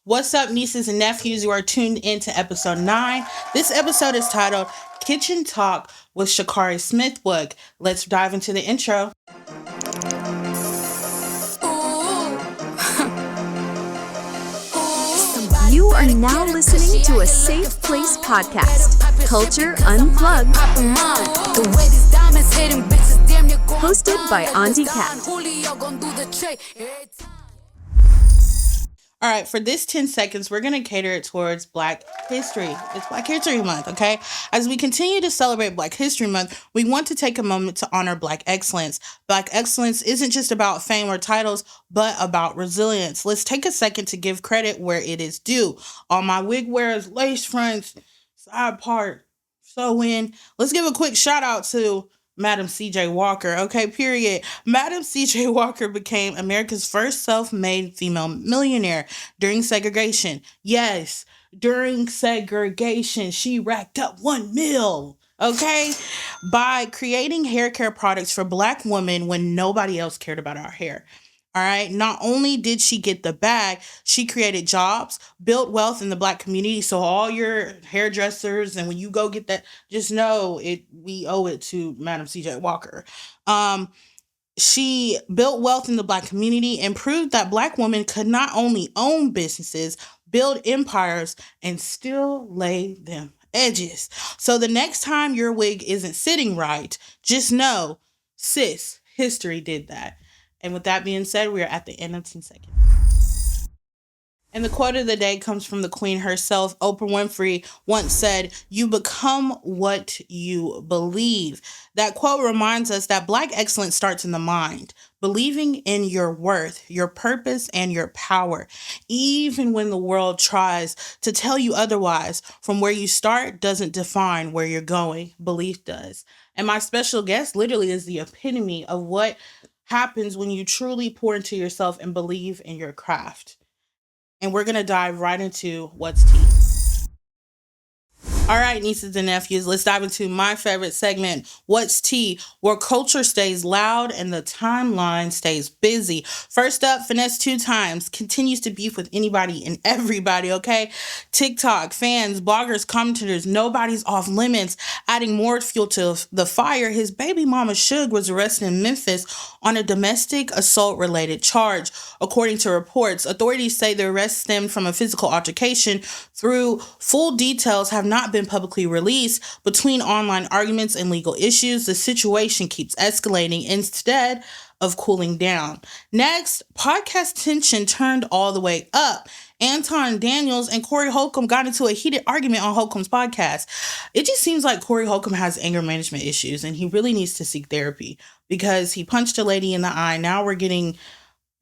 What's up, nieces and nephews? You are tuned into episode 9. This episode is titled Kitchen Talk with Sakari Smithwick. Let's dive into the intro. You are now listening to a Safe Place podcast, Culture Unplugged, hosted by Auntie Kat. All right, for this 10 seconds, we're going to cater it towards Black History. It's Black History Month, okay? As we continue to celebrate Black History Month, we want to take a moment to honor Black excellence. Black excellence isn't just about fame or titles, but about resilience. Let's take a second to give credit where it is due. All my wig wearers, lace fronts, side part, sew in. Let's give a quick shout out to Madam C.J. Walker, okay, period. Madam C.J. Walker became America's first self-made female millionaire during segregation. Yes, during segregation, she racked up $1 million, okay, by creating hair care products for Black women when nobody else cared about our hair. All right. Not only did she get the bag, she created jobs, built wealth in the Black community. So all your hairdressers, and when you go get that, just know we owe it to Madam C.J. Walker. She built wealth in the Black community and proved that Black women could not only own businesses, build empires, and still lay them edges. So the next time your wig isn't sitting right, just know, sis, history did that. And with that being said, we are at the end of 10 seconds. And the quote of the day comes from the Queen herself. Oprah Winfrey once said, "You become what you believe." That quote reminds us that Black excellence starts in the mind, believing in your worth, your purpose, and your power. Even when the world tries to tell you otherwise, from where you start doesn't define where you're going. Belief does. And my special guest literally is the epitome of what happens when you truly pour into yourself and believe in your craft. And we're going to dive right into what's tea. All right, nieces and nephews, let's dive into my favorite segment, What's Tea, where culture stays loud and the timeline stays busy. First up, Finesse 2 times, continues to beef with anybody and everybody, okay? TikTok, fans, bloggers, commentators, nobody's off limits. Adding more fuel to the fire, his baby mama Suge was arrested in Memphis on a domestic assault-related charge. According to reports, authorities say the arrest stemmed from a physical altercation. Through full details have not been publicly released. Between online arguments and legal issues, the situation keeps escalating instead of cooling down. Next, podcast tension turned all the way up. Anton Daniels and Corey Holcomb got into a heated argument on Holcomb's podcast. It just seems like Corey Holcomb has anger management issues and he really needs to seek therapy because he punched a lady in the eye. Now we're getting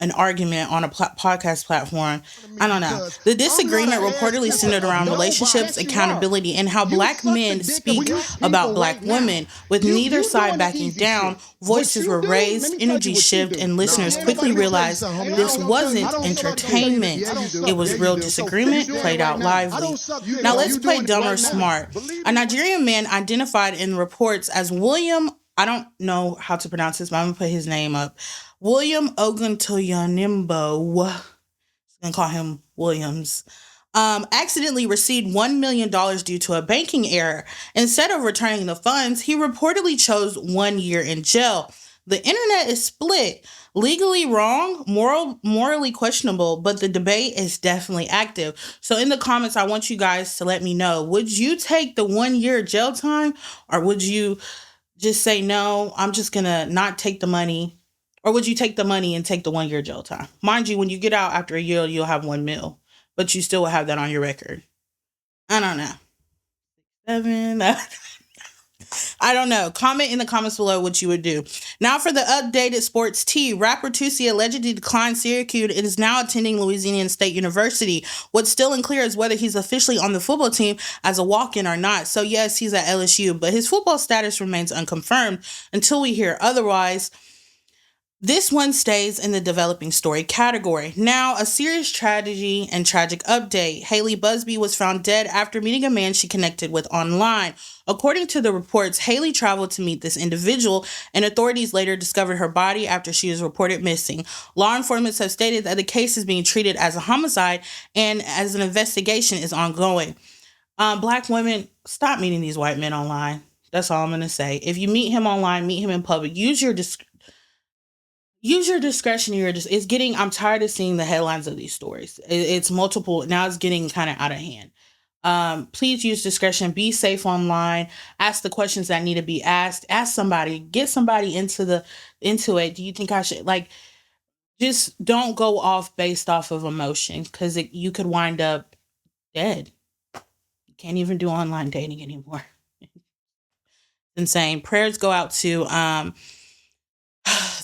an argument on a podcast platform. I don't know. The disagreement reportedly centered around relationships, accountability, and how Black men speak about Black women. With neither side backing down, voices were raised, energy shifted, and listeners quickly realized this wasn't entertainment. It was real disagreement played out lively. Now let's play dumb or smart. A Nigerian man identified in reports as William, I don't know how to pronounce this, but I'm going to put his name up. William Oguntoyonimbo, I'm going to call him Williams, accidentally received $1 million due to a banking error. Instead of returning the funds, he reportedly chose 1 year in jail. The internet is split. Legally wrong, morally questionable, but the debate is definitely active. So in the comments, I want you guys to let me know, would you take the 1 year jail time, or would you just say, no, I'm just going to not take the money? Or would you take the money and take the 1 year jail time? Mind you, when you get out after a year, you'll have $1 million, but you still will have that on your record. I don't know. 7. I don't know. Comment in the comments below what you would do. Now for the updated sports tea. Rapper Tusi allegedly declined Syracuse and is now attending Louisiana State University. What's still unclear is whether he's officially on the football team as a walk-in or not. So yes, he's at LSU, but his football status remains unconfirmed until we hear otherwise. This one stays in the developing story category. Now, a serious tragedy and tragic update. Haley Busby was found dead after meeting a man she connected with online. According to the reports, Haley traveled to meet this individual, and authorities later discovered her body after she was reported missing. Law informants have stated that the case is being treated as a homicide and as an investigation is ongoing. Black women, stop meeting these white men online. That's all I'm going to say. If you meet him online, meet him in public. Use your discretion. It's getting. I'm tired of seeing the headlines of these stories. It's multiple now. It's getting kind of out of hand. Please use discretion. Be safe online. Ask the questions that need to be asked. Ask somebody. Get somebody into it. Do you think I should like? Just don't go off based off of emotion because you could wind up dead. You can't even do online dating anymore. Insane. Prayers go out to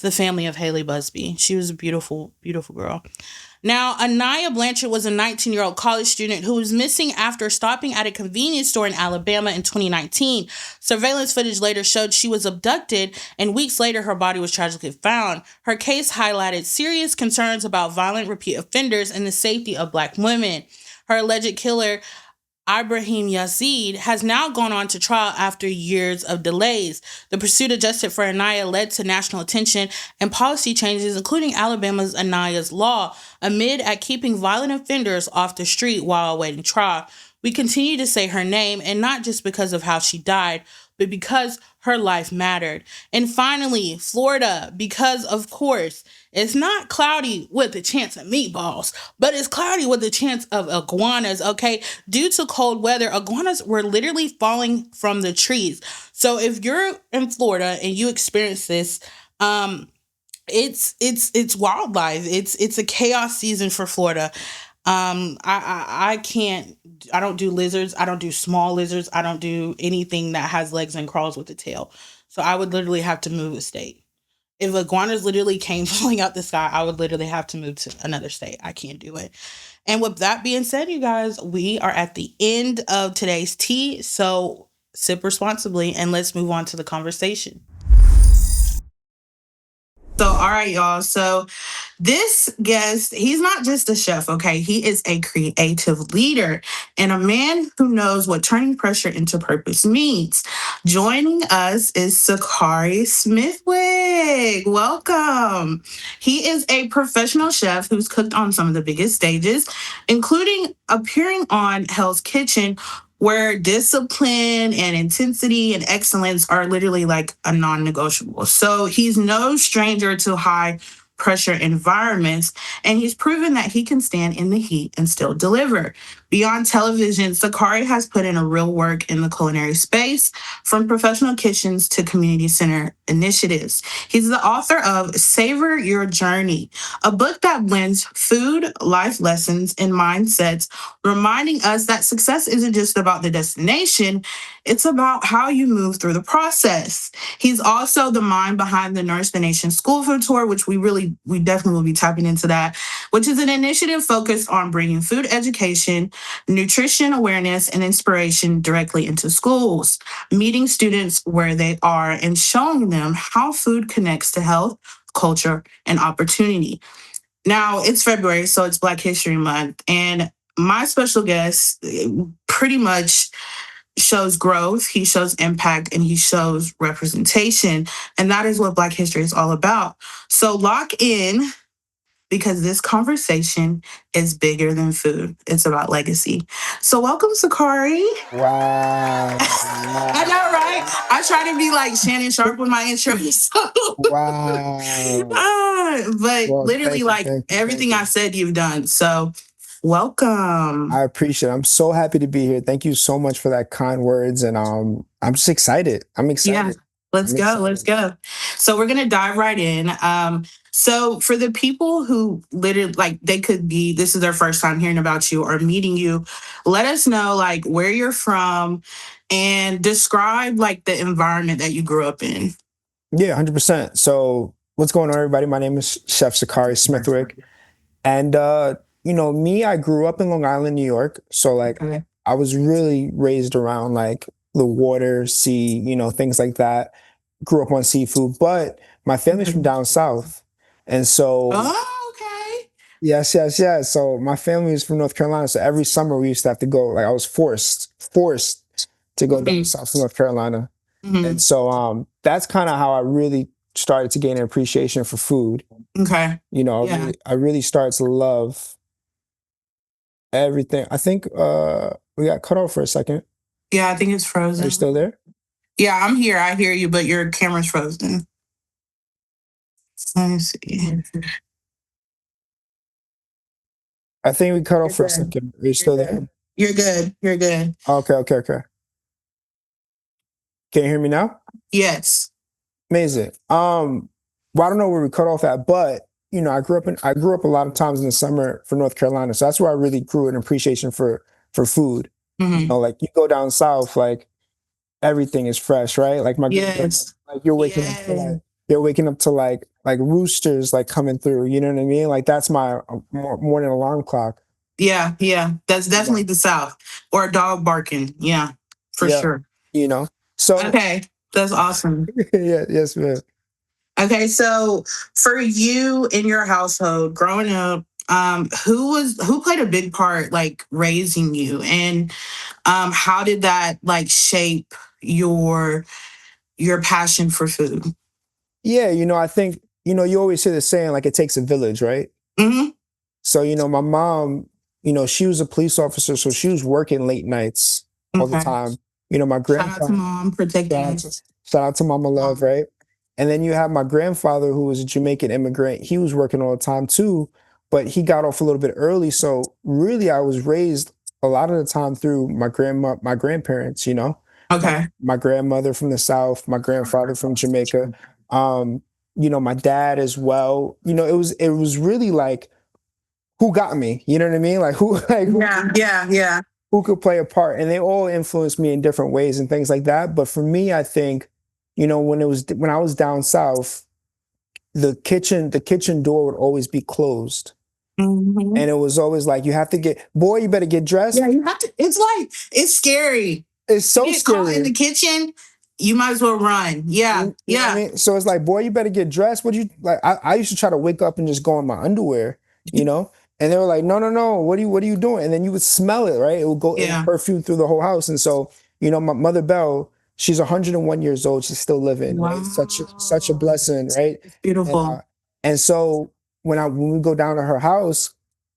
the family of Haley Busby. She was a beautiful, beautiful girl. Now, Anaya Blanchard was a 19-year-old college student who was missing after stopping at a convenience store in Alabama in 2019. Surveillance footage later showed she was abducted, and weeks later, her body was tragically found. Her case highlighted serious concerns about violent repeat offenders and the safety of Black women. Her alleged killer, Ibrahim Yazid, has now gone on to trial after years of delays. The pursuit adjusted for Anaya led to national attention and policy changes, including Alabama's Anaya's Law, amid at keeping violent offenders off the street while awaiting trial. We continue to say her name, and not just because of how she died, but because her life mattered. And finally, Florida, because of course, it's not cloudy with a chance of meatballs, but it's cloudy with a chance of iguanas, okay? Due to cold weather, iguanas were literally falling from the trees. So if you're in Florida and you experience this, it's wildlife. It's a chaos season for Florida. I can't. I don't do lizards. I don't do small lizards. I don't do anything that has legs and crawls with a tail. So I would literally have to move a state. If iguanas literally came falling out the sky, I would literally have to move to another state. I can't do it. And with that being said, you guys, we are at the end of today's tea. So sip responsibly and let's move on to the conversation. So, all right, y'all. So, this guest, he's not just a chef, okay? He is a creative leader and a man who knows what turning pressure into purpose means. Joining us is Sakari Smithwick. Welcome. He is a professional chef who's cooked on some of the biggest stages, including appearing on Hell's Kitchen, where discipline and intensity and excellence are literally like a non-negotiable. So he's no stranger to high pressure environments, and he's proven that he can stand in the heat and still deliver. Beyond television, Sakari has put in a real work in the culinary space, from professional kitchens to community center initiatives. He's the author of Savor Your Journey, a book that blends food, life lessons, and mindsets, reminding us that success isn't just about the destination, it's about how you move through the process. He's also the mind behind the Nourish the Nation School Food Tour, which we definitely will be tapping into that, which is an initiative focused on bringing food education, nutrition awareness, and inspiration directly into schools, meeting students where they are and showing them how food connects to health, culture, and opportunity. Now, it's February, so it's Black History Month, and my special guest pretty much shows growth, he shows impact, and he shows representation. And that is what Black history is all about. So lock in, because this conversation is bigger than food. It's about legacy. So welcome, Sakari. Wow. I know, right? I try to be like Shannon Sharp with my intros. Wow. But Well, literally, like thank you. everything I said, you've done. So welcome. I appreciate it. I'm so happy to be here. Thank you so much for that kind words. And I'm just excited. I'm excited. Yeah, let's I'm go. excited. Let's go. So we're gonna dive right in. So for the people who literally like they could be this is their first time hearing about you or meeting you, let us know like where you're from and describe like the environment that you grew up in. Yeah, 100%. So what's going on, everybody? My name is Chef Sakari Smithwick. And me, I grew up in Long Island, New York. So like Okay. I was really raised around like the water, sea, things like that. Grew up on seafood, but my family's from down south. And so, Oh, okay. yes, yes, yes. So my family is from North Carolina. So every summer we used to have to go. Like I was forced to go down south to North Carolina. Mm-hmm. And so that's kind of how I really started to gain an appreciation for food. Okay. You know, Yeah. I really started to love everything. I think we got cut off for a second. Yeah, I think it's Are you frozen. still there? Yeah, I'm here. I hear you, but your camera's frozen. Let me see. I think we cut off You're for a good. second. Are you still there? You're good. You're good. Okay, okay, okay. Can you hear me now? Yes. Amazing. Well, I don't know where we cut off at, but you know, I grew up a lot of times in the summer for North Carolina, so that's where I really grew an appreciation for food. You Mm-hmm. know, like you go down south, like everything is fresh, right? Like Yes. like you're waking up to Yes. like roosters like coming through. You know what I mean? Like that's my morning alarm clock. Yeah. Yeah. That's You definitely know? the South. Or a dog barking. Yeah, for Yeah. sure. You know. So Okay. That's awesome. yeah, yes, man. Okay, so for you in your household growing up, who played a big part like raising you, and how did that like shape your passion for food? Yeah, you know, I think you know you always hear the saying like it takes a village, right? Mm-hmm. So, you know, my mom, you know, she was a police officer, so she was working late nights all the Okay. time. You know, my Shout out to grandpa, mom protecting shout out to, us. shout out to Mama Love, right? And then you have my grandfather, who was a Jamaican immigrant. He was working all the time too, but he got off a little bit early. So really, I was raised a lot of the time through my grandparents. You know, my Okay. my grandmother from the South, my grandfather from Jamaica. Um, you know, my dad as well. You know, it was really like who got me? You know what I mean? Like who Yeah. who could play a part? And they all influenced me in different ways and things like that. But for me, I think, you know, when I was down south, the kitchen door would always be closed. Hmm. And it was always like you have to boy, you better get dressed. Yeah, you have to. It's like it's scary. It's You so get caught in scary. the kitchen, you might as well run. Yeah, You know what I yeah, mean? So it's like, boy, you better get dressed. What you like? I used to try to wake up and just go in my underwear, you know? And they were like, no, no, no, what are you doing? And then you would smell it, right? It would yeah. perfume through the whole house. And so, you know, my mother Belle, she's 101 years old. She's still living, right? Such a Wow, blessing, right? it's And beautiful. and so when we go down to her house,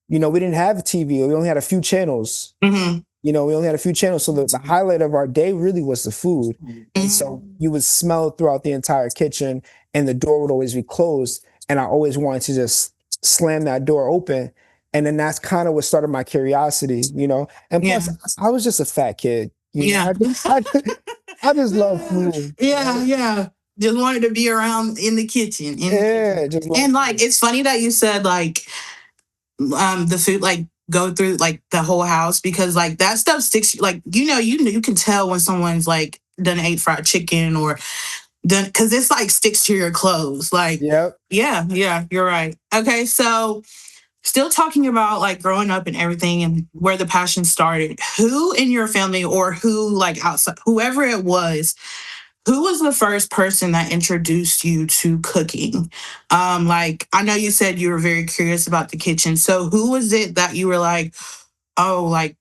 you know, we didn't have TV. We only had a few channels. Hmm. You know, we only had a few channels. So the highlight of our day really was the food. And so you would smell it throughout the entire kitchen and the door would always be closed. And I always wanted to just slam that door open. And then that's kind of what started my curiosity, you know? And Yeah, plus, I was just a fat kid, you know? yeah, I just love food, yeah, right? yeah. Just wanted to be around in the kitchen, Yeah, just love and like food. it's funny that you said like the food like go through like the whole house because like that stuff sticks. Like you can tell when someone's like done ate fried chicken or done because it's like sticks to your clothes. Like Yep. yeah, you're right. Okay, so still talking about like growing up and everything and where the passion started. Who in your family or who like outside, whoever it was, who was the first person that introduced you to cooking? Like I know you said you were very curious about the kitchen. So who was it that you were like, oh, like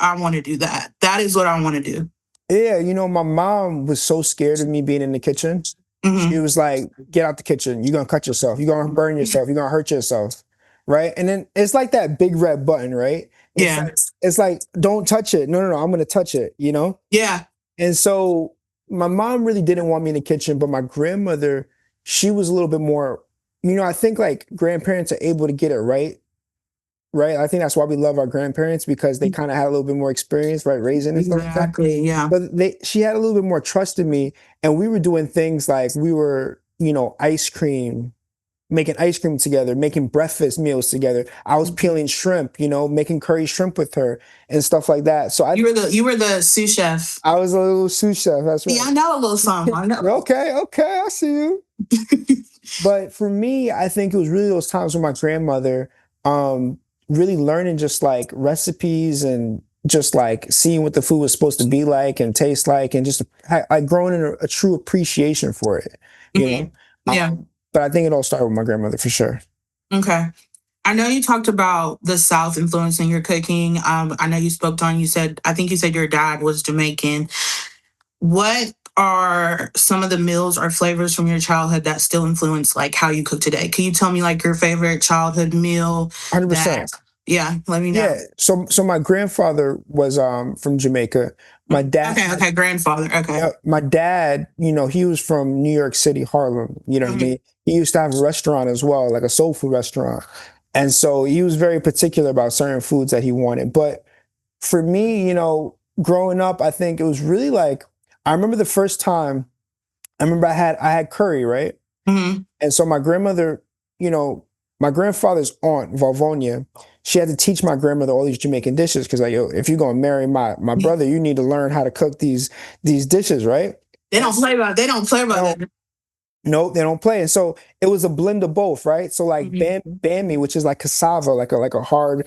I want to do that. That is what I want to do. Yeah, you know, my mom was so scared of me being in the kitchen. She Hmm. was like, get out the kitchen. You're gonna cut yourself. You're gonna burn yourself. You're gonna hurt yourself. Right. And then it's like that big red button, right? Yeah. It's like, don't touch it. No, no, no, I'm gonna touch it, you know? Yeah. And so my mom really didn't want me in the kitchen, but my grandmother, she was a little bit more, you know, I think like grandparents are able to get it right. Right. I think that's why we love our grandparents because they kind of had a little bit more experience, right? Raising and stuff like that. Exactly. Yeah. But she had a little bit more trust in me, and we were doing things like we were, you know, making ice cream together, making breakfast meals together. I was peeling shrimp, you know, making curry shrimp with her and stuff like that. So You were the sous chef. I was a little sous chef. That's Yeah, I right. know a little something. I know. Okay, okay, I see you. But for me, I think it was really those times with my grandmother, um, really learning just like recipes and just like seeing what the food was supposed to be like and taste like, and just like growing in a true appreciation for it, you Mhm. know. Yeah. but I think it all started with my grandmother for sure. Okay. I know you talked about the South influencing your cooking. I know you spoke on, I think you said your dad was Jamaican. What are some of the meals or flavors from your childhood that still influence like how you cook today? Can you tell me like your favorite childhood meal 100%. that, yeah, let me know. Yeah. So my grandfather was from Jamaica. My dad, Okay, grandfather. Okay. yeah, my dad, he was from New York City, Harlem. You know what I Mhm. mean? He used to have a restaurant as well, like a soul food restaurant. And so he was very particular about certain foods that he wanted. But for me, growing up, I think it was really like I remember the first time I had curry, right? Mhm. And so my grandmother, you know, my grandfather's aunt, Valvonia, she had to teach my grandmother all these Jamaican dishes because like, yo, if you're gonna marry my brother, you need to learn how to cook these dishes, right? They don't play about. They don't play about that. No, they don't play. And so it was a blend of both, right? So like Mhm. bammy, which is like cassava, like a hard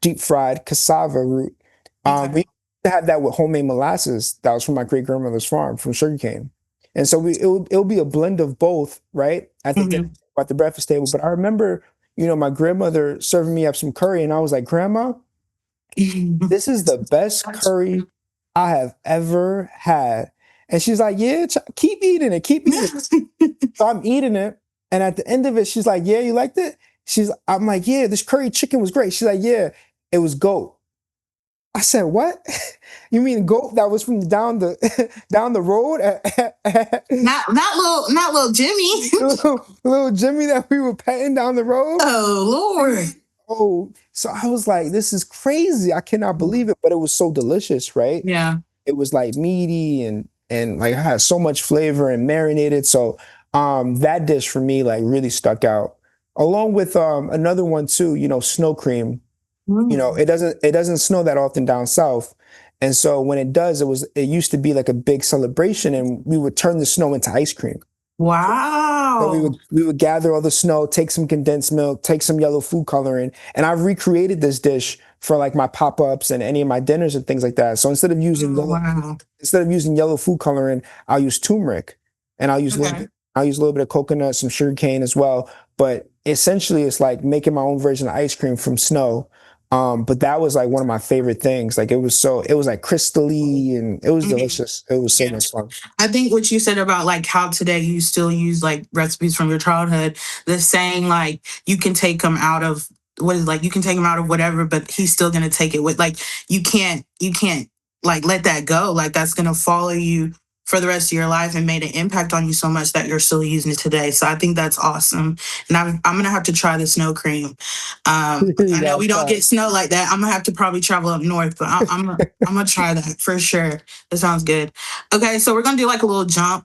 deep fried cassava root. Okay. We used to have that with homemade molasses that was from my great grandmother's farm from sugarcane. And so it would be a blend of both, right? At the dinner Mhm. at the breakfast table. But I remember, my grandmother serving me up some curry, and I was like, Grandma, this is the best curry I have ever had. And she's like, yeah, keep eating it, keep eating it. So I'm eating it, and at the end of it, she's like, "Yeah, you liked it?" I'm like, "Yeah, this curry chicken was great." She's like, "Yeah, it was goat." I said, "What? You mean goat that was from down the down the road?" Not little Jimmy. little Jimmy that we were petting down the road. Oh Lord. Oh, so I was like, "This is crazy! I cannot believe it!" But it was so delicious, right? Yeah. It was like meaty and like had so much flavor and marinated. So that dish for me like really stuck out. Along with another one too, snow cream. Mm. It doesn't snow that often down south. And so when it does, it used to be like a big celebration and we would turn the snow into ice cream. So we Wow. would we would gather all the snow, take some condensed milk, take some yellow food coloring, and I've recreated this dish for like my pop-ups and any of my dinners and things like that. So Oh, wow. instead of using yellow food coloring, I'll use turmeric, and Okay. I'll use a little bit of coconut, some sugar cane as well. But essentially, it's like making my own version of ice cream from snow. But that was like one of my favorite things. Like it was like crystally and it was Mhm. delicious. It was so Yeah. much fun. I think what you said about like how today you still use like recipes from your childhood, the saying like you can take them out of what is like you can take him out of whatever, but he's still gonna take it with like you can't like let that go. Like that's gonna follow you for the rest of your life and made an impact on you so much that you're still using it today. So I think that's awesome. And I'm gonna have to try the snow cream. You I know gotta we don't try. get snow like that. I'm gonna have to probably travel up north, but I'm gonna try that for sure. That sounds good. Okay, so we're gonna do like a little jump.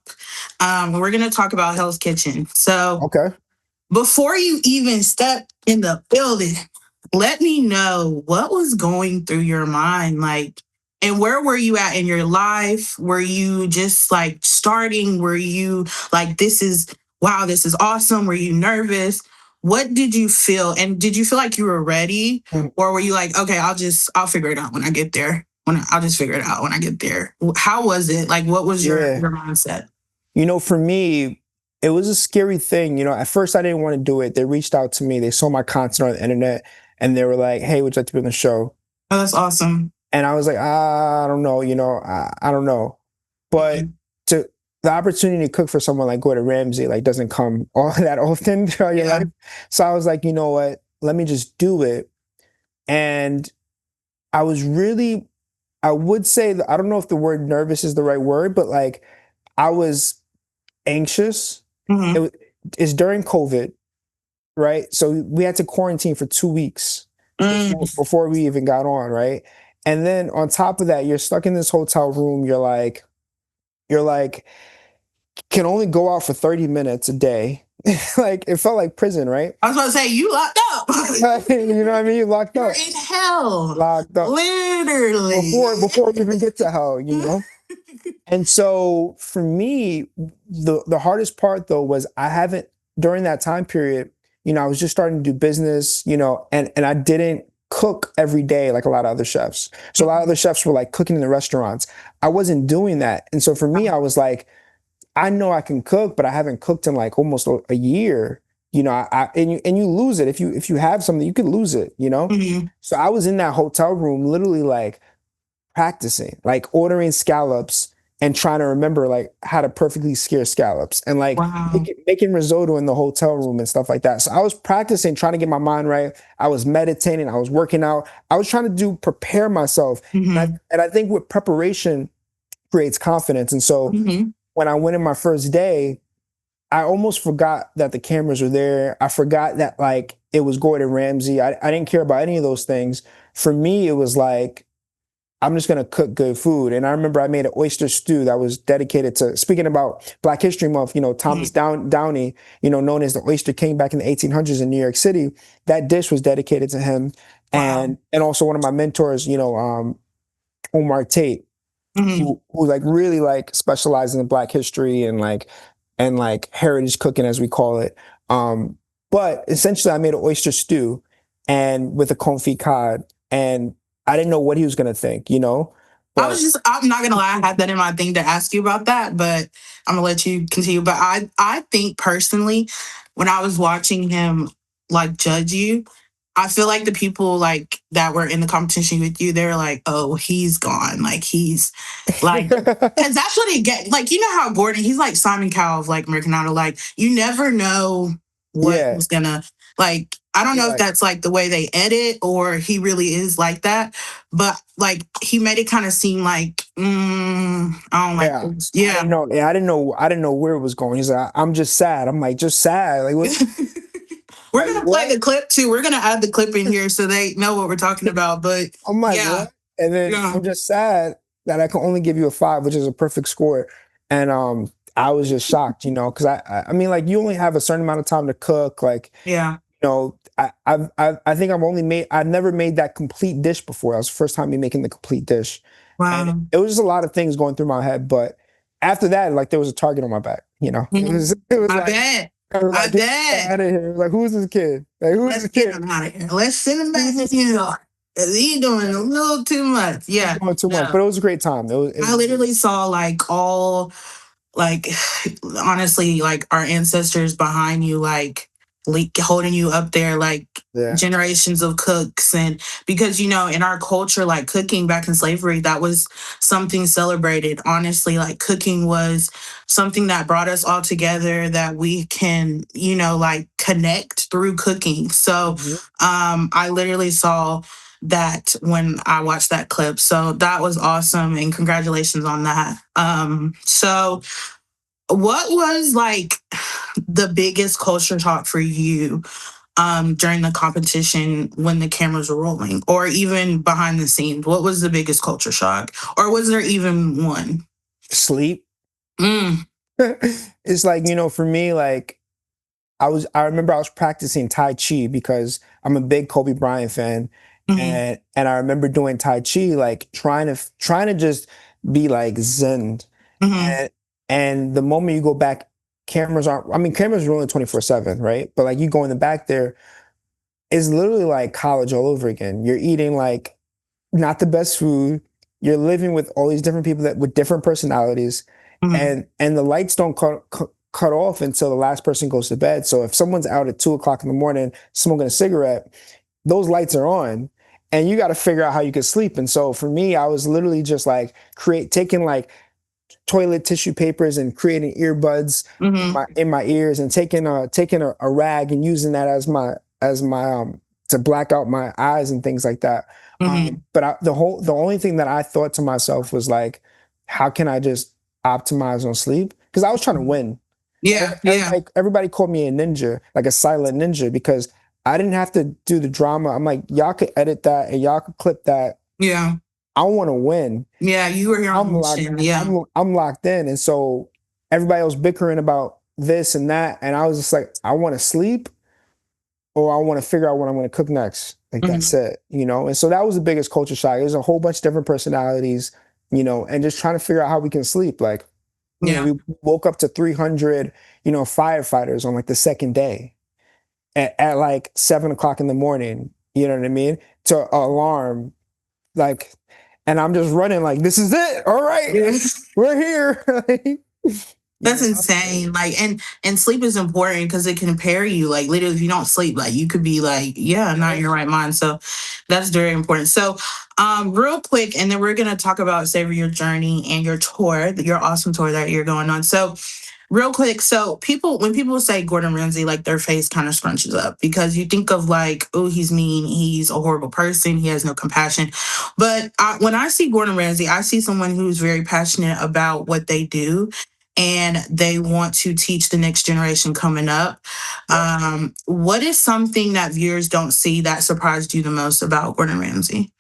We're gonna talk about Hell's Kitchen. So Okay. before you even step in the building, let me know what was going through your mind, like, and where were you at in your life? Were you just like starting? Were you like, this is wow, this is awesome? Were you nervous? What did you feel? And did you feel like you were ready, Mm, or were you like, okay, I'll figure it out when I get there. I'll just figure it out when I get there. How was it? Like, what was your yeah. your mindset? For me, it was a scary thing. At first I didn't want to do it. They reached out to me. They saw my content on the internet and they were like, "Hey, would you like to be on the show?" Oh, that's awesome. And I was like, I don't know, I don't know. But Mhm. to the opportunity to cook for someone like Gordon Ramsay like doesn't come all that often throughout your Yeah. life. So I was like, you know what? Let me just do it. And I was really, I would say that I don't know if the word nervous is the right word, but like I was anxious. It Mhm. was, it's during COVID, right? So we had to quarantine for 2 weeks Mm. before we even got on, right? And then on top of that, you're stuck in this hotel room. You're like, can only go out for 30 minutes a day. Like it felt like prison, right? I was about to say you locked up. You know what I mean? You're locked You're up, in hell, locked up literally. before we even get to hell. And so for me, the hardest part though was I haven't during that time period, I was just starting to do business, and I didn't cook every day like a lot of other chefs. So a lot of other chefs were like cooking in the restaurants. I wasn't doing that. And so for me, I was like, I know I can cook, but I haven't cooked in like almost a year. You know, and you lose it if you have something, you could lose it. You know, Hmm. so I was in that hotel room, literally like practicing, like ordering scallops and trying to remember like how to perfectly sear scallops and like Wow. making risotto in the hotel room and stuff like that. So I was practicing, trying to get my mind right. I was meditating. I was working out. I was trying to prepare myself. Hmm. And I think with preparation creates confidence. And so Hmm. when I went in my first day, I almost forgot that the cameras were there. I forgot that like it was Gordon Ramsay. I didn't care about any of those things. For me, it was like, I'm just gonna cook good food. And I remember I made an oyster stew that was dedicated to, speaking about Black History Month, you know, Thomas Downey, you know, known as the Oyster King back in the 1800s in New York City. That dish was dedicated to him. Wow. And also one of my mentors, you know, Omar Tate, Hmm. who like really like specializes in Black history and like heritage cooking as we call it. But essentially, I made an oyster stew and with a confit cod, and I didn't know what he was gonna think, you know. But I'm not gonna lie, I had that in my thing to ask you about that, but I'm gonna let you continue. But I think personally, when I was watching him like judge you, I feel like the people like that were in the competition with you, they're like, oh, he's gone. Like he's like, because that's what they get. Like, you know how Gordon, he's like Simon Cowell of like American Idol. Like, you never know what yeah, he's gonna like. I don't know if right, that's like the way they edit or he really is like that, but like he made it kind of seem like, I don't like yeah. this. I Yeah. didn't know. Yeah, I didn't know where it was going. He's like, I'm just sad. I'm like, just sad. Like what? We're Like gonna play what? the clip too. We're gonna add the clip in here so they know what we're talking about. But I'm like, yeah, what? And then yeah, I'm just sad that I can only give you a 5, which is a perfect score. And I was just shocked, you know, because I mean, like you only have a certain amount of time to cook. Like, yeah. you know, I think I've never made that complete dish before. That was the first time me making the complete dish, and Wow. it was just a lot of things going through my head. But after that, like there was a target on my back. You know, Mhm. it was I like bet. I was I like, get bet. out of here. Like, who's this kid? Like, who's Let's this get kid? him out of here. Let's send him back to New York. He's doing a little too much. He's Yeah. doing too much. No. But it was a great time. It I was literally saw like all like honestly like our ancestors behind you like holding you up there like yeah. generations of cooks. And because you know in our culture like cooking back in slavery, that was something celebrated. Honestly, like cooking was something that brought us all together, that we can, you know, like connect through cooking. So Mhm. I literally saw that when I watched that clip. So that was awesome and congratulations on that. So what was like the biggest culture shock for you during the competition when the cameras were rolling or even behind the scenes? What was the biggest culture shock? Or was there even one? Sleep. Mm, It's like, you know, for me, like I remember I was practicing Tai Chi because I'm a big Kobe Bryant fan. mm-hmm, And I remember doing Tai Chi, like trying to just be like zen. mm-hmm, And and the moment you go back, cameras aren't, I mean, cameras are only 24/7, right? But like you go in the back there, it's literally like college all over again. You're eating like not the best food. You're living with all these different people that with different personalities, mm-hmm, and the lights don't cut off until the last person goes to bed. So if someone's out at 2 o'clock in the morning smoking a cigarette, those lights are on, and you got to figure out how you can sleep. And so for me, I was literally just like taking like toilet tissue papers and creating earbuds mm-hmm, in my ears and taking a rag and using that as my to black out my eyes and things like that. mm-hmm. But the only thing that I thought to myself was like, how can I just optimize on sleep? Because I was trying to win. And Yeah, yeah, everybody called me a ninja, like a silent ninja, because I didn't have to do the drama. I'm like, y'all could edit that and y'all could clip that. yeah, I want to win. yeah. You were here on a I'm locked. mission. Yeah. I'm locked in, and so everybody was bickering about this and that, and I was just like, I want to sleep, or I want to figure out what I'm going to cook next. Like Mm-hmm. that's it, you know. And so that was the biggest culture shock. There's a whole bunch of different personalities, you know, and just trying to figure out how we can sleep. Like, you know, Yeah. we woke up to 300, you know, firefighters on like the second day at like 7 o'clock in the morning. You know what I mean? To alarm, like, and I'm just running like, this is it. All right, Yeah. we're here. That's You know? insane. Like, and sleep is important because it can impair you. Like, literally, if you don't sleep, like, you could be like, yeah, not in your right mind. So that's very important. So, real quick, and then we're gonna talk about savor your journey and your tour, your awesome tour that you're going on. So, real quick, so when people say Gordon Ramsay, like their face kind of scrunches up because you think of like, oh, he's mean, he's a horrible person, he has no compassion. But when I see Gordon Ramsay, I see someone who's very passionate about what they do, and they want to teach the next generation coming up. What is something that viewers don't see that surprised you the most about Gordon Ramsay?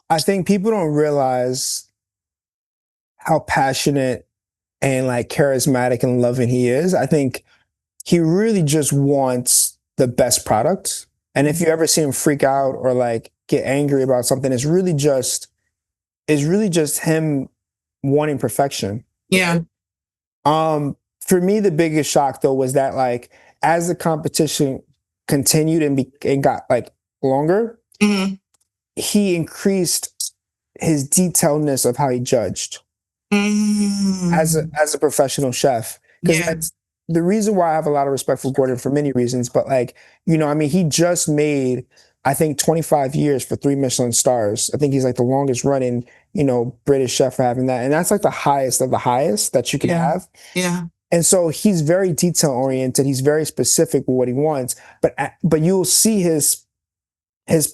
I think people don't realize how passionate and like charismatic and loving he is. I think he really just wants the best product. And if you ever see him freak out or like get angry about something, it's really just him wanting perfection. Yeah. For me, the biggest shock though was that like as the competition continued and got like longer, Mm-hmm. he increased his detailedness of how he judged as a Mm-hmm. as a professional chef. Because Yeah. that's the reason why I have a lot of respect for Gordon for many reasons. But like, I mean, he just made, I think, 25 years for 3 Michelin stars. I think he's like the longest running, British chef for having that. And that's like the highest of the highest that you can Yeah. have. Yeah. And so he's very detail oriented. He's very specific with what he wants. But you'll see his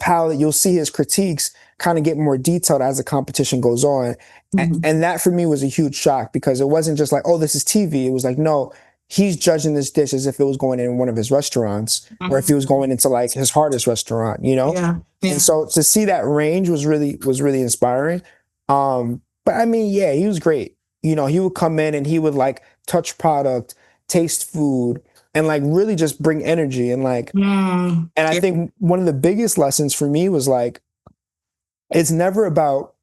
palette, you'll see his critiques kind of get more detailed as the competition goes on. Mm-hmm. And that for me was a huge shock because it wasn't just like, oh, this is TV. It was like, no, he's judging this dish as if it was going in one of his restaurants or if he was going into like his hardest restaurant, Yeah. Yeah. And so to see that range was really inspiring. But I mean, yeah, he was great. He would come in and he would like touch product, taste food, and like really just bring energy and like, and I Yeah. think one of the biggest lessons for me was like, it's never about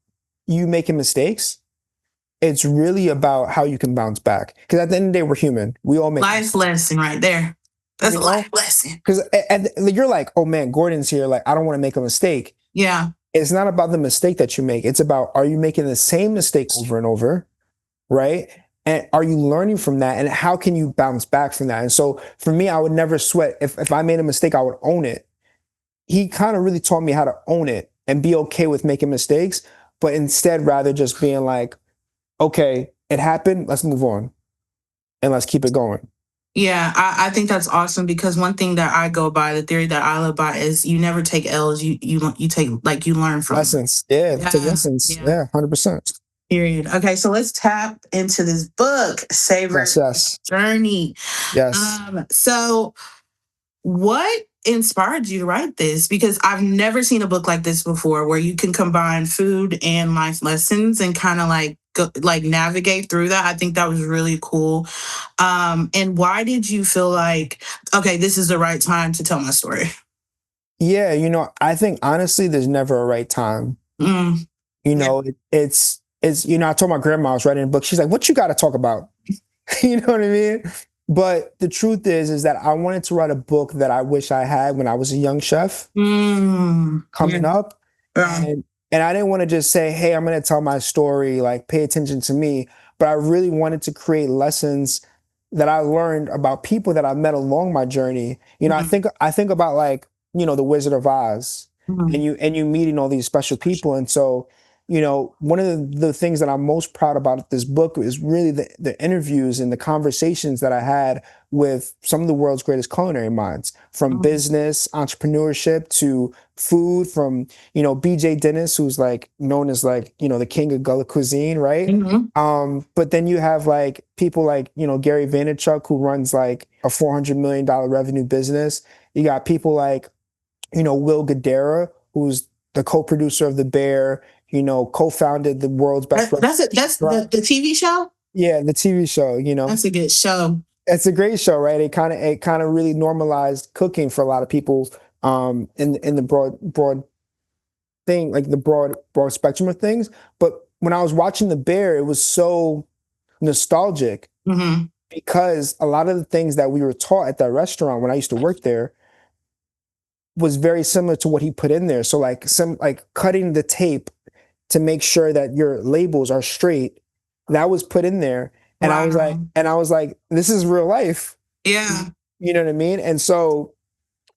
you making mistakes. It's really about how you can bounce back. Because at the end of the day, we're human. We all make Life lesson right there. That's you a know? life lesson. Because you're like, oh man, Gordon's here. Like, I don't want to make a mistake. Yeah. It's not about the mistake that you make. It's about, are you making the same mistake over and over? Right? And are you learning from that? And how can you bounce back from that? And so for me, I would never sweat. If I made a mistake, I would own it. He kind of really taught me how to own it and be okay with making mistakes, but instead rather just being like, okay, it happened, let's move on and let's keep it going. Yeah, I think that's awesome because one thing that I go by, the theory that I live by, is you never take L's. You take, like, you learn from them. Lessons. Yeah, take Yeah, lessons. yeah. Yeah, 100%. Period. Okay, so let's tap into this book, Savor Yes. Journey. Yes. So what inspired you to write this? Because I've never seen a book like this before, where you can combine food and life lessons and kind of like like navigate through that. I think that was really cool. And why did you feel like, okay, this is the right time to tell my story? Yeah, I think honestly, there's never a right time. Mm. It's I told my grandma I was writing a book. She's like, "What you got to talk about?" You know what I mean? But the truth is that I wanted to write a book that I wish I had when I was a young chef coming up, and I didn't want to just say, "Hey, I'm going to tell my story, like pay attention to me," but I really wanted to create lessons that I learned about people that I met along my journey. I think about like, the Wizard of Oz, and you meeting all these special people. And so, one of the things that I'm most proud about this book is really the interviews and the conversations that I had with some of the world's greatest culinary minds, from business, entrepreneurship to food, from, BJ Dennis, who's like known as like, the king of Gullah cuisine, right? But then you have like people like, Gary Vaynerchuk, who runs like a $400 million revenue business. You got people like, Will Guidara, who's the co-producer of The Bear, co-founded the world's best restaurant. That's the TV show. Yeah, the TV show, That's a good show. It's a great show, right? It kind of really normalized cooking for a lot of people in the broad thing, like the broad spectrum of things. But when I was watching The Bear, it was so nostalgic because a lot of the things that we were taught at that restaurant when I used to work there was very similar to what he put in there. So like cutting the tape to make sure that your labels are straight, that was put in there. And I was like, Wow. this is real life. Yeah. You know what I mean? And so I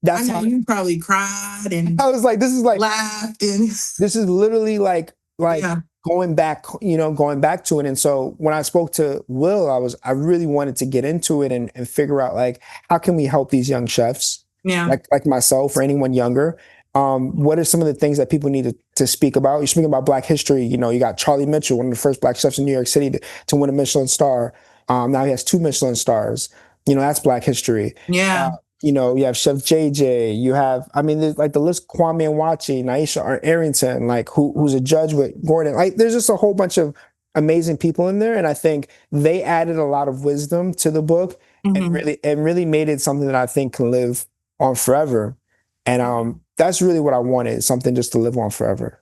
that's know how you probably cried and I was like, laughed and this is literally like yeah. going back to it. And so when I spoke to Will, I really wanted to get into it and figure out like how can we help these young chefs Yeah. like myself or anyone younger. What are some of the things that people need to speak about? You're speaking about Black history. You know, you got Charlie Mitchell, one of the first Black chefs in New York City to win a Michelin star. Now he has 2 Michelin stars. You know, that's Black history. Yeah. You know, you have Chef JJ. You have, I mean, there's like the list: Kwame Nwachi, Naisha Arrington, like who's a judge with Gordon. Like, there's just a whole bunch of amazing people in there, and I think they added a lot of wisdom to the book Hmm. and really made it something that I think can live on forever. And that's really what I wanted, something just to live on forever.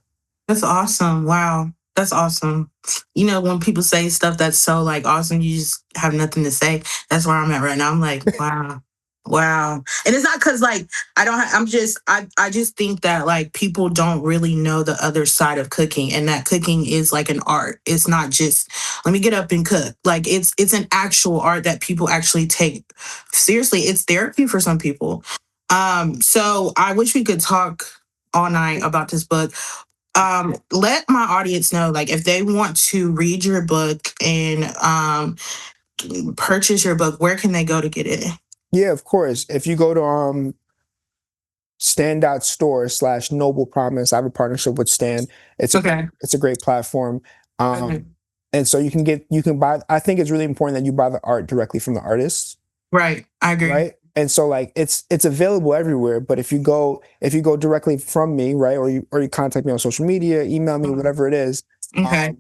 That's awesome. Wow. That's awesome. You know, when people say stuff that's so like awesome, you just have nothing to say. That's where I'm at right now. I'm like, wow. Wow. And it's not because like I don't I'm just I just think that like people don't really know the other side of cooking and that cooking is like an art. It's not just let me get up and cook. Like it's an actual art that people actually take seriously. It's therapy for some people. So I wish we could talk all night about this book. Let my audience know like if they want to read your book and purchase your book, where can they go to get it? Yeah, of course. If you go to Stand.store/Noble Promise, I have a partnership with Stand. Okay. It's a great platform. Okay. And so you can buy, I think it's really important that you buy the art directly from the artists, Right. I agree. right? And so like it's available everywhere, but if you go directly from me, right, or you contact me on social media, email me, whatever it is, Okay.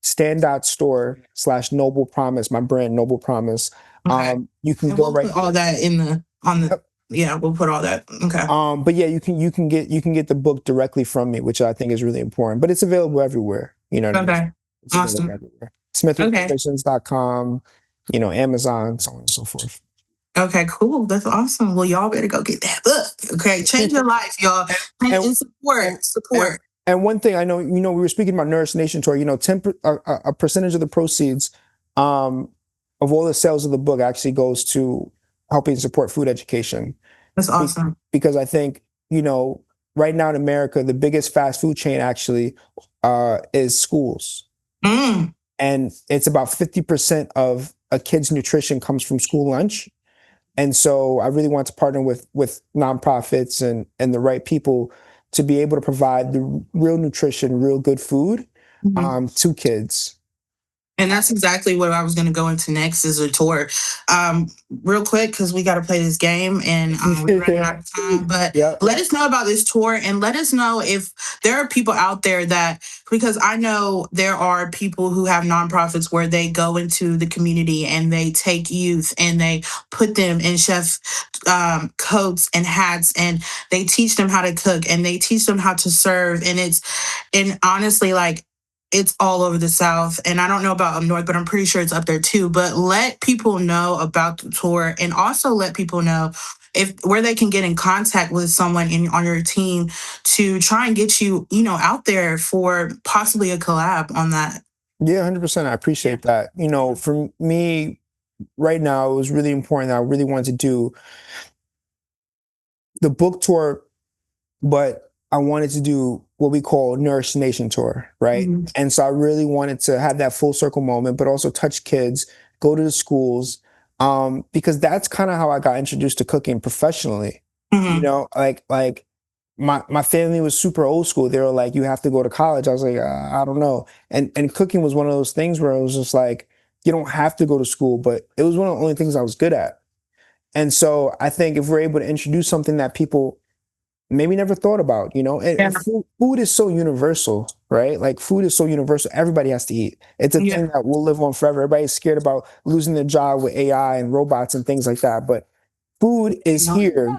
Stand.store/Noble Promise, my brand Noble Promise. Okay. You can And go we'll right put all that in the on the Yep. yeah, we'll put all that. Okay. But yeah, you can get the book directly from me, which I think is really important. But it's available everywhere. You know what I mean? Okay. It's available Awesome. everywhere. Okay. SmithwickCreations.com, you know, Amazon, so on and so forth. Okay, cool. That's awesome. Well, y'all better go get that book. Okay. Change your life, y'all. and, And support. and, Support. and one thing I know, you know, we were speaking about Nourish Nation tour. You know, a percentage of the proceeds of all the sales of the book actually goes to helping support food education. That's awesome. Because I think, you know, right now in America, the biggest fast food chain actually is schools. Mm. And it's about 50% of a kid's nutrition comes from school lunch. And so I really want to partner with nonprofits and the right people to be able to provide the real nutrition, real good food to kids. And that's exactly what I was going to go into next is a tour. Real quick, because we got to play this game and we're running out of time. But Yep. let us know about this tour and let us know if there are people out there that, because I know there are people who have nonprofits where they go into the community and they take youth and they put them in chef coats and hats and they teach them how to cook and they teach them how to serve. And honestly, like, it's all over the South. And I don't know about up north, but I'm pretty sure it's up there too. But let people know about the tour and also let people know if where they can get in contact with someone on your team to try and get you, you know, out there for possibly a collab on that. Yeah, 100%. I appreciate that. You know, for me right now, it was really important that I really wanted to do the book tour, but I wanted to do what we call Nourish Nation tour, right? Mm-hmm. And so I really wanted to have that full circle moment, but also touch kids, go to the schools, because that's kind of how I got introduced to cooking professionally. Mm-hmm. You know, like my family was super old school. They were like, you have to go to college. I was like, I don't know. And cooking was one of those things where it was just like, you don't have to go to school, but it was one of the only things I was good at. And so I think if we're able to introduce something that people maybe never thought about, you know, and food is so universal, right? Like food is so universal. Everybody has to eat. It's a thing that will live on forever. Everybody's scared about losing their job with AI and robots and things like that. But food is here.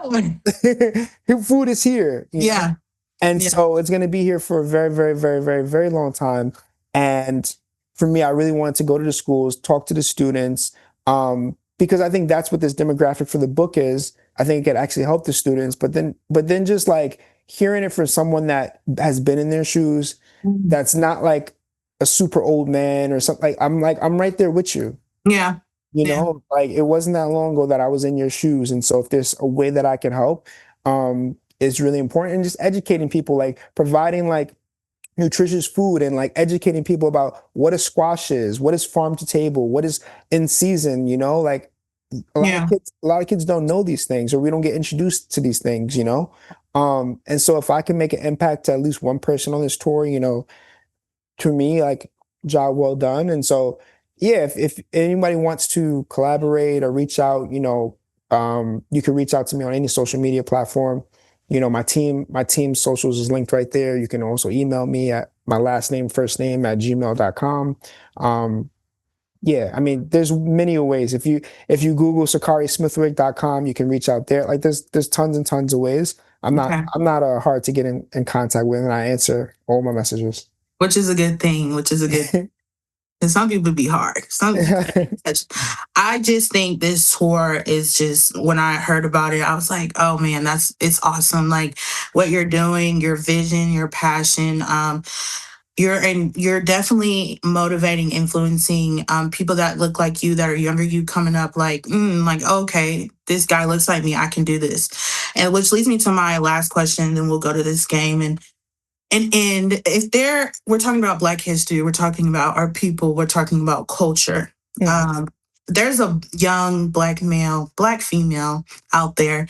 Food is here. You know? And so it's going to be here for a very, very, very, very, very long time. And for me, I really wanted to go to the schools, talk to the students, because I think that's what this demographic for the book is. I think it could actually help the students. But then just like hearing it from someone that has been in their shoes, that's not like a super old man or something. Like I'm right there with you. Yeah. You Yeah. know, like it wasn't that long ago that I was in your shoes. And so if there's a way that I can help, is really important. And just educating people, like providing like nutritious food and like educating people about what a squash is, what is farm to table, what is in season, you know, like Yeah. a lot of kids don't know these things or we don't get introduced to these things, you know. And so if I can make an impact to at least one person on this tour, you know, to me, like job well done. And so yeah, if anybody wants to collaborate or reach out, you know, you can reach out to me on any social media platform. You know, my team's socials is linked right there. You can also email me at my last name, first name at gmail.com. Yeah, I mean, there's many ways. If you Google SakariSmithwick.com, you can reach out there. Like there's tons and tons of ways. Okay. I'm not hard to get in contact with, and I answer all my messages. Which is a good thing, which is a good, and some people be hard. I just think this tour is just, when I heard about it, I was like, oh man, it's awesome. Like what you're doing, your vision, your passion. You're definitely motivating, influencing people that look like you, that are younger you, coming up like, like, okay, this guy looks like me, I can do this. And which leads me to my last question, then we'll go to this game. And if we're talking about Black history, we're talking about our people, we're talking about culture. Mhm. There's a young Black male, Black female out there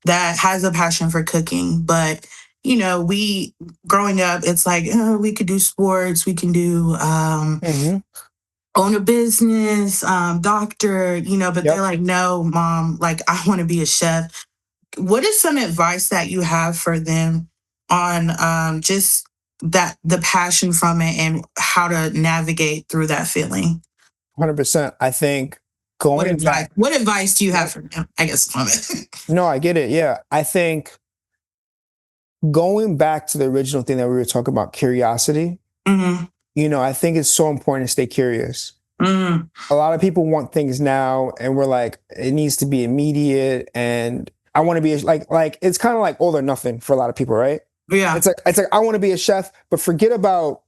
that has a passion for cooking, but we, growing up, it's like, oh, we could do sports, we can do Mhm. own a business, doctor, but they're Yep. like, no, mom, like I want to be a chef. What is some advice that you have for them on just that, the passion from it, and how to navigate through that feeling? 100%. I think What going advice? back. What advice do you have Yep. for them? I guess from it. No, I get it. Yeah. I think going back to the original thing that we were talking about, curiosity, Hmm. you know, I think it's so important to stay curious. Hmm. A lot of people want things now and we're like, it needs to be immediate. And I want to be like, it's kind of like all or nothing for a lot of people, right? Yeah. It's like, I want to be a chef, but forget about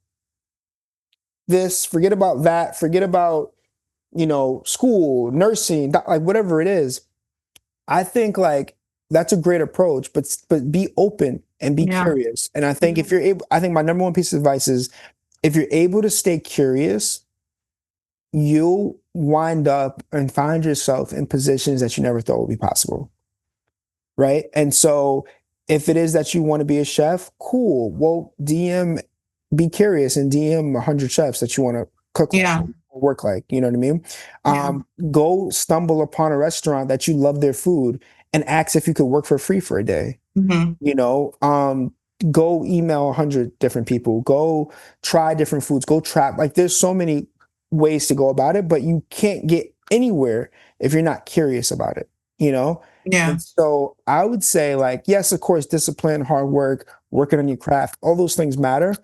this, forget about that, forget about, you know, school, nursing, like whatever it is. I think like that's a great approach, but be open and be Yeah. curious. And I think if you're able, I think my number one piece of advice is if you're able to stay curious, you'll wind up and find yourself in positions that you never thought would be possible. Right. And so if it is that you want to be a chef, cool. Well, be curious and DM 100 chefs that you want to cook like Yeah. or work like. You know what I mean? Yeah. Go stumble upon a restaurant that you love their food and ask if you could work for free for a day. Hmm. You know, go email 100 different people. Go try different foods. Go trap. Like there's so many ways to go about it, but you can't get anywhere if you're not curious about it. You know. Yeah. And so I would say, like, yes, of course, discipline, hard work, working on your craft, all those things matter.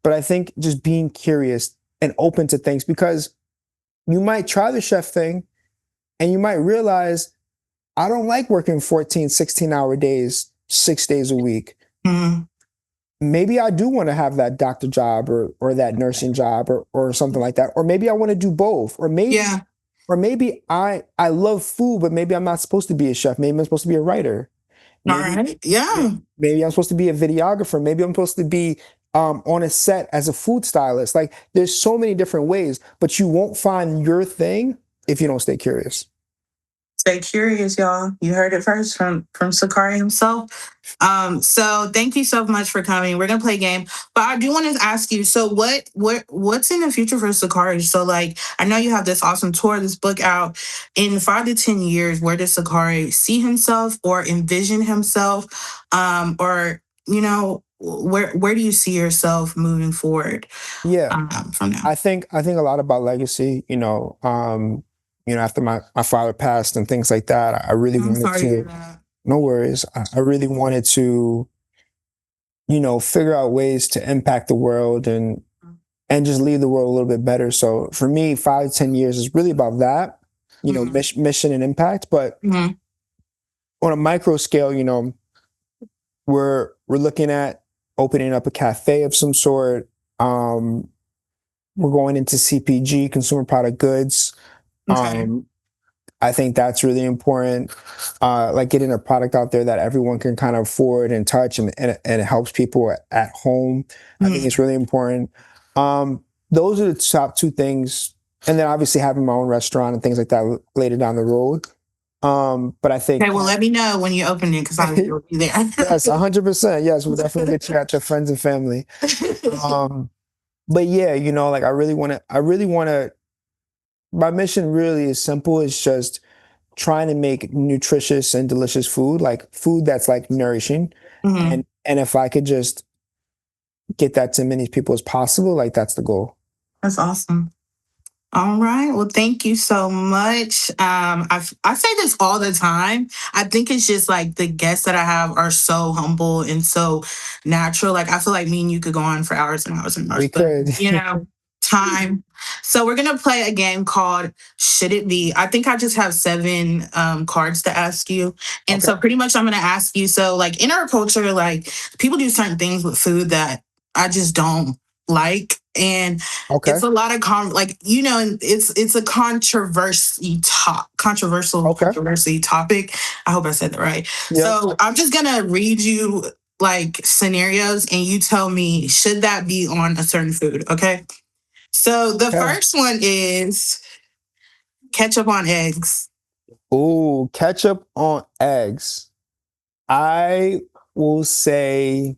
But I think just being curious and open to things, because you might try the chef thing and you might realize, I don't like working 14, 16-hour days, 6 days a week. Hmm. Maybe I do want to have that doctor job or that nursing job or something like that. Or maybe I want to do both. Yeah. Or maybe I love food, but maybe I'm not supposed to be a chef. Maybe I'm supposed to be a writer. All Maybe right. Yeah. maybe I'm supposed to be a videographer. Maybe I'm supposed to be on a set as a food stylist. Like there's so many different ways, but you won't find your thing if you don't stay curious. Stay curious, y'all. You heard it first from Sakari himself. So thank you so much for coming. We're gonna play a game, but I do want to ask you. So what's in the future for Sakari? So like, I know you have this awesome tour, this book out. In 5 to 10 years, where does Sakari see himself or envision himself? Or where do you see yourself moving forward Yeah. from now? I think a lot about legacy, you know, after my father passed and things like that, I really I'm wanted sorry to hear to, that. no worries. I really wanted to, you know, figure out ways to impact the world and just leave the world a little bit better. So for me, 5 to 10 years is really about that, you know, Mhm. mission and impact. But Mhm. on a micro scale, you know, we're looking at opening up a cafe of some sort. We're going into CPG, consumer product goods. Okay. I think that's really important. Like getting a product out there that everyone can kind of afford and touch, and it helps people at home. I think it's really important. Those are the top two things, and then obviously having my own restaurant and things like that later down the road. But I think Okay, well, let me know when you open it because I will be there. yes, 100%. Yes, we'll definitely get you out to friends and family. But yeah, like I really want to. My mission really is simple. It's just trying to make nutritious and delicious food, like food that's like nourishing. Mhm. And if I could just get that to many people as possible, like that's the goal. That's awesome. All right. Well, thank you so much. I say this all the time. I think it's just like the guests that I have are so humble and so natural. Like I feel like me and you could go on for hours and hours and hours, We but could. time. So we're gonna play a game called Should It Be? I think I just have 7 cards to ask you, and Okay. so pretty much I'm gonna ask you. So like in our culture, like people do certain things with food that I just don't like, and Okay. it's a lot of it's a Okay. controversy topic. I hope I said that right. Yep. So I'm just gonna read you like scenarios and you tell me should that be on a certain food, okay? So the Okay. first one is ketchup on eggs. Ooh, ketchup on eggs. I will say.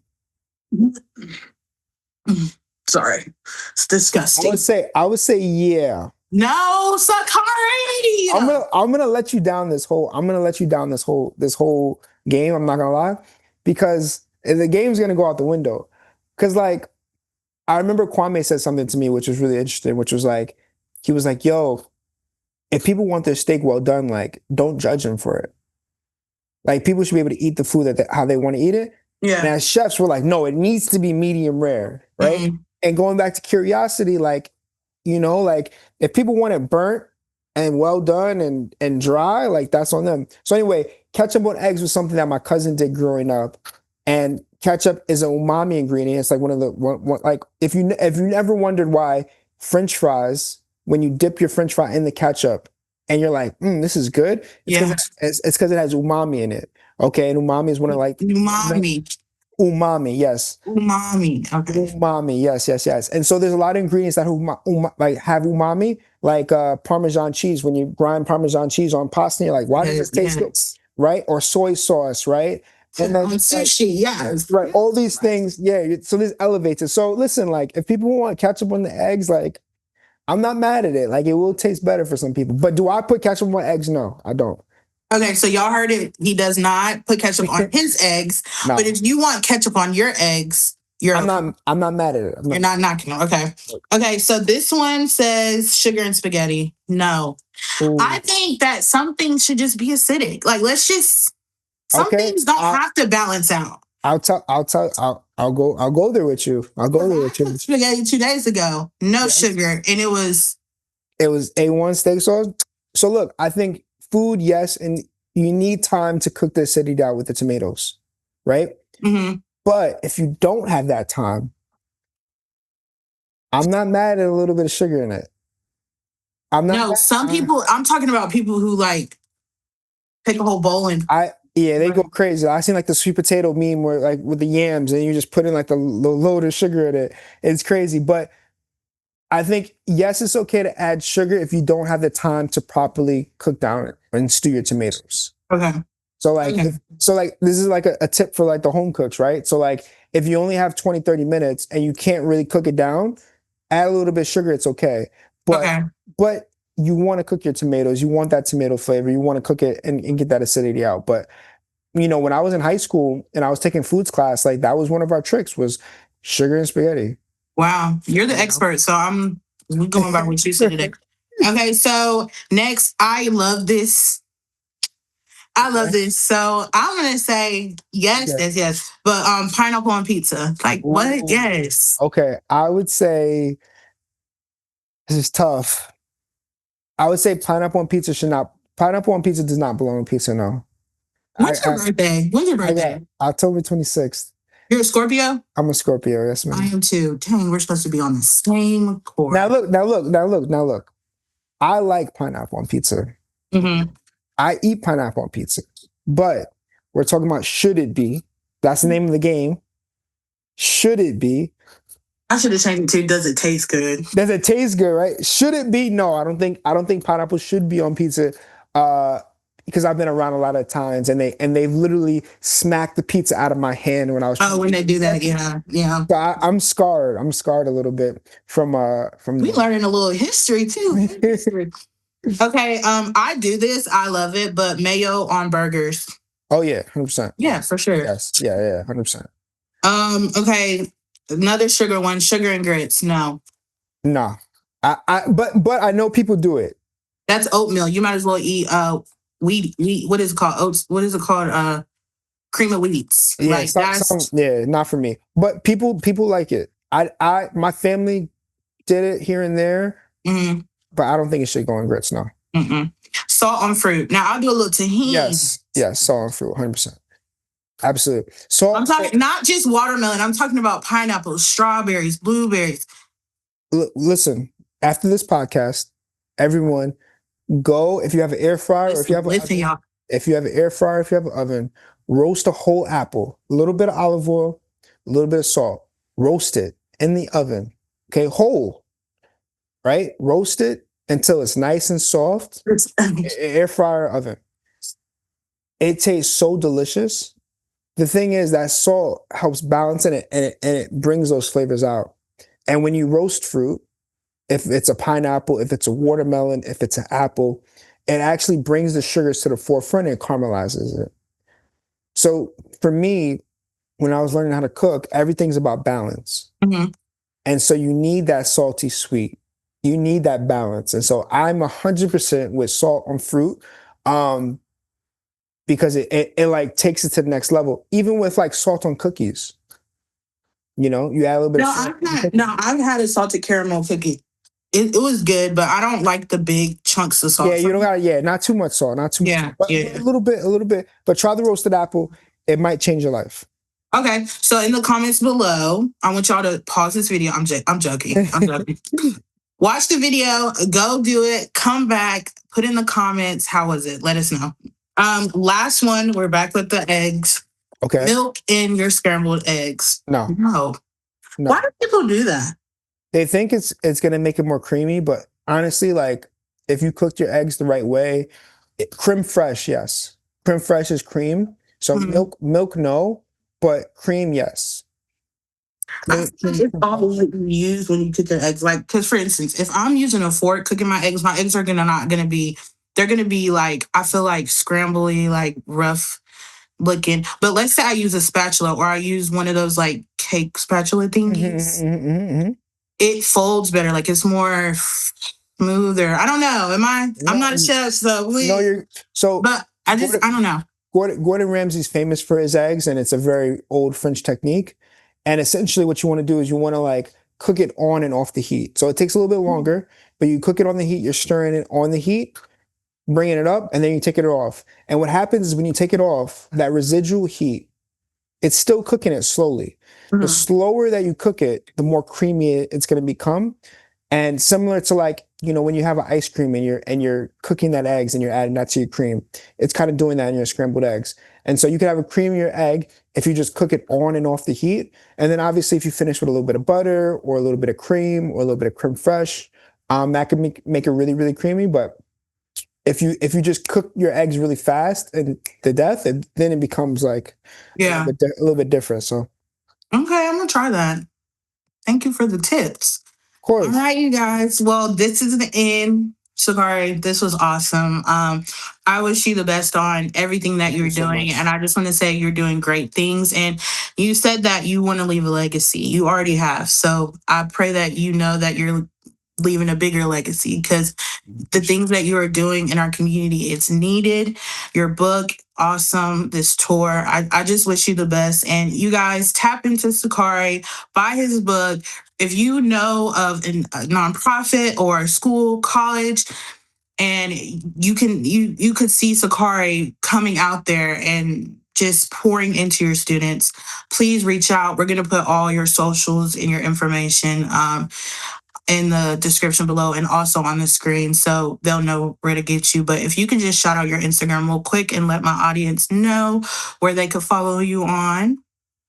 Sorry. It's I disgusting. would say yeah. No, Sakari. I'm gonna let you down this whole. I'm gonna let you down this whole game. I'm not gonna lie, because the game's gonna go out the window. Because like I remember Kwame said something to me which was really interesting, which was like he was like, "Yo, if people want their steak well done, like don't judge them for it. Like people should be able to eat the food how they want to eat it." Yeah. And as chefs, we're like, "No, it needs to be medium rare, right?" Mhm. And going back to curiosity, like like if people want it burnt and well done and dry, like that's on them. So anyway, ketchup on eggs was something that my cousin did growing up, and ketchup is an umami ingredient. It's like one of the like if you never wondered why French fries, when you dip your French fry in the ketchup and you're like, this is good. It's because Yeah. it's because it has umami in it. Okay, and umami is one of like Umami. umami. Yes, Umami. Okay. umami, yes. And so there's a lot of ingredients that like have umami, like Parmesan cheese. When you grind Parmesan cheese on pasta, you're like, why does this taste good? Right? Or soy sauce, right? And then On sushi, yes. right, all these things, yeah. So this elevates it. So listen, like if people want ketchup on the eggs, like I'm not mad at it. Like it will taste better for some people. But do I put ketchup on eggs? No, I don't. Okay, so y'all heard it. He does not put ketchup on his eggs. No. But if you want ketchup on your eggs, I'm not mad at it. You're not knocking them. Okay. Okay, so this one says sugar and spaghetti. No. Ooh. I think that some things should just be acidic. Like some things don't have to balance out. I'll go there with you. I'll go there with you. Spaghetti 2 days ago, no sugar, and it was A1 steak sauce. So look, I think food, yes, and you need time to cook the acidity out with the tomatoes, right? Mm-hmm. But if you don't have that time, I'm not mad at a little bit of sugar in it. I'm not. No, some people. I'm talking about people who like pick a whole bowl and they go crazy. I seen like the sweet potato meme where like with the yams and you just put in like the load of sugar in it. It's crazy. But I think, yes, it's okay to add sugar if you don't have the time to properly cook down and stew your tomatoes. Okay. So like, this is like a tip for like the home cooks, right? So like if you only have 20, 30 minutes and you can't really cook it down, add a little bit of sugar. It's okay. But you want to cook your tomatoes. You want that tomato flavor. You want to cook it and get that acidity out. But when I was in high school and I was taking foods class, like that was one of our tricks was sugar and spaghetti. Wow, you're the expert. So we're going by what you said today. Okay, so next, I love this. So I'm gonna say yes. But pineapple on pizza. Like what? Yes. Okay. I would say this is tough. I would say pineapple on pizza does not belong on pizza, no. When's your birthday? October 26th. You're a Scorpio? I'm a Scorpio, yes, man. I am too. Dang, we're supposed to be on the same court. Now look. I like pineapple on pizza. Mm-hmm. I eat pineapple on pizza, but we're talking about should it be? That's the name of the game. Should it be? I should have changed it to does it taste good? Does it taste good, right? Should it be? No, I don't think pineapple should be on pizza. Because I've been around a lot of times and they've literally smacked the pizza out of my hand when I was Oh, when they do that, yeah. So I'm scarred. I'm scarred a little bit from We learning a little history too. Okay, I do this. I love it, but mayo on burgers. Oh yeah, 100%. Yeah, for sure. Yes, yeah, 100%. Okay, another sugar one, sugar and grits. No, Nah, but I know people do it. that's oatmeal. You might as well eat wheat. What is it called? Oats. What is it called? Cream of wheats. Yeah, Like that's yeah, not for me. But people like it. My family did it here and there, but I don't think it should go in grits. No. Salt on fruit. Now I'll do a little tahini. Yes, salt on fruit, 100%. Absolutely. Salt. I'm talking not just watermelon. I'm talking about pineapples, strawberries, blueberries. Listen, after this podcast, everyone go if you have an air fryer or if you have an oven, if you have an air fryer, if you have an oven, roast a whole apple, a little bit of olive oil, a little bit of salt, roast it in the oven. Okay, whole, right? Roast it until it's nice and soft. Air fryer, oven. It tastes so delicious. The thing is that salt helps balance it and it brings those flavors out. And when you roast fruit, if it's a pineapple, if it's a watermelon, if it's an apple, it actually brings the sugars to the forefront and caramelizes it. So for me, when I was learning how to cook, everything's about balance. And so you need that salty sweet. You need that balance. And so I'm 100% with salt on fruit. Because it like takes it to the next level. Even with like salt on cookies. You know, you add a little bit of salt. I've had a salted caramel cookie. It was good, but I don't like the big chunks of salt. Yeah, you don't gotta, not too much salt, not too much. But a little bit. But try the roasted apple. It might change your life. Okay, so in the comments below, I want y'all to pause this video. I'm joking. Watch the video, go do it, come back, put in the comments. How was it? Let us know. Last one, we're back with the eggs. Okay. Milk in your scrambled eggs. No. Why do people do that? They think it's gonna make it more creamy, but honestly, like if you cooked your eggs the right way, creme fraiche, yes. Creme fraiche is cream. So milk, no, but cream, yes. It's all what you use when you cook your eggs. Like, because for instance, if I'm using a fork cooking my eggs are they're gonna be like, I feel like scrambly, like rough looking. But let's say I use a spatula or I use one of those like cake spatula thingies. It folds better, like it's more smoother. I don't know. I'm not a chef, so but I don't know. Gordon Ramsay's famous for his eggs, and it's a very old French technique. And essentially what you want to do is you want to like cook it on and off the heat. So it takes a little bit longer, but you cook it on the heat, you're stirring it on the heat, bringing it up, and then you take it off. And what happens is when you take it off, that residual heat, it's still cooking it slowly. The slower that you cook it, the more creamy it's going to become. And similar to like, you know, when you have an ice cream and you're cooking that eggs and you're adding that to your cream, it's kind of doing that in your scrambled eggs. And so you can have a creamier egg if you just cook it on and off the heat. And then obviously if you finish with a little bit of butter or a little bit of cream or a little bit of creme fraiche, that can make it really, really creamy. But if you just cook your eggs really fast and to death, then it becomes like a little bit different. So okay, I'm gonna try that. Thank you for the tips. Of course. All right, you guys. Well, this is the end. Sakari, this was awesome. I wish you the best on everything that you're doing. And I just want to say you're doing great things. And you said that you want to leave a legacy. You already have. So I pray that you know that you're leaving a bigger legacy because the things that you are doing in our community, it's needed. Your book, awesome. This tour, I just wish you the best. And you guys tap into Sakari, buy his book. If you know of a nonprofit or a school, college, and you could see Sakari coming out there and just pouring into your students, please reach out. We're going to put all your socials and your information. in the description below and also on the screen, so they'll know where to get you. But if you can just shout out your Instagram real quick and let my audience know where they could follow you on.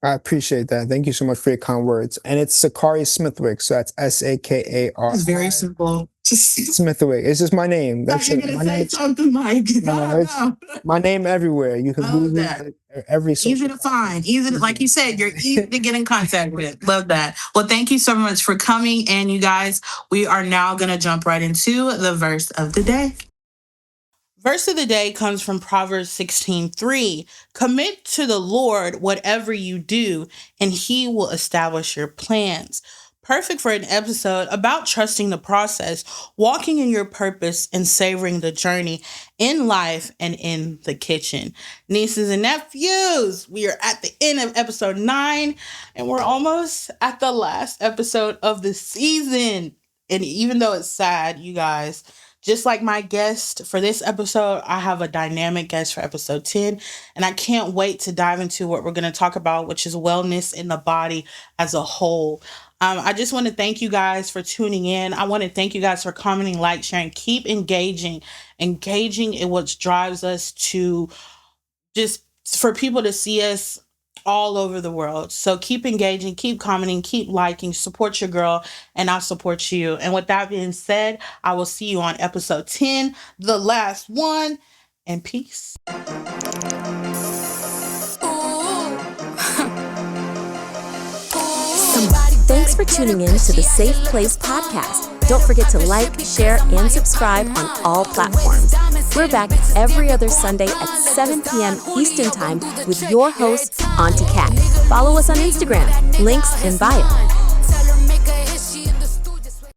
I appreciate that. Thank you so much for your kind words. And it's Sakari Smithwick. So that's SAKAR. It's very simple. Just Smithwick. It's just my name. That's you're it. gonna My say name, something, Mike. no, it's my name everywhere. You can Love Google that. every Easy social. to find, easy to, like you said, you're easy to get in contact with. Love that. Well, thank you so much for coming. And you guys, we are now going to jump right into the verse of the day. Verse of the day comes from Proverbs 16:3. Commit to the Lord whatever you do, and he will establish your plans. Perfect for an episode about trusting the process, walking in your purpose, and savoring the journey in life and in the kitchen. Nieces and nephews, we are at the end of episode 9, and we're almost at the last episode of the season. And even though it's sad, you guys, just like my guest for this episode, I have a dynamic guest for episode 10, and I can't wait to dive into what we're going to talk about, which is wellness in the body as a whole. I just want to thank you guys for tuning in. I want to thank you guys for commenting, like, sharing, keep engaging. Engaging in what drives us to just for people to see us all over the world. So keep engaging, keep commenting, keep liking, support your girl, and I'll support you. And with that being said, I will see you on episode 10, the last one, and peace. Thanks for tuning in to the Safe Place podcast. Don't forget to like, share, and subscribe on all platforms. We're back every other Sunday at 7 p.m. Eastern Time with your host, Auntie Kat. Follow us on Instagram. Links in bio.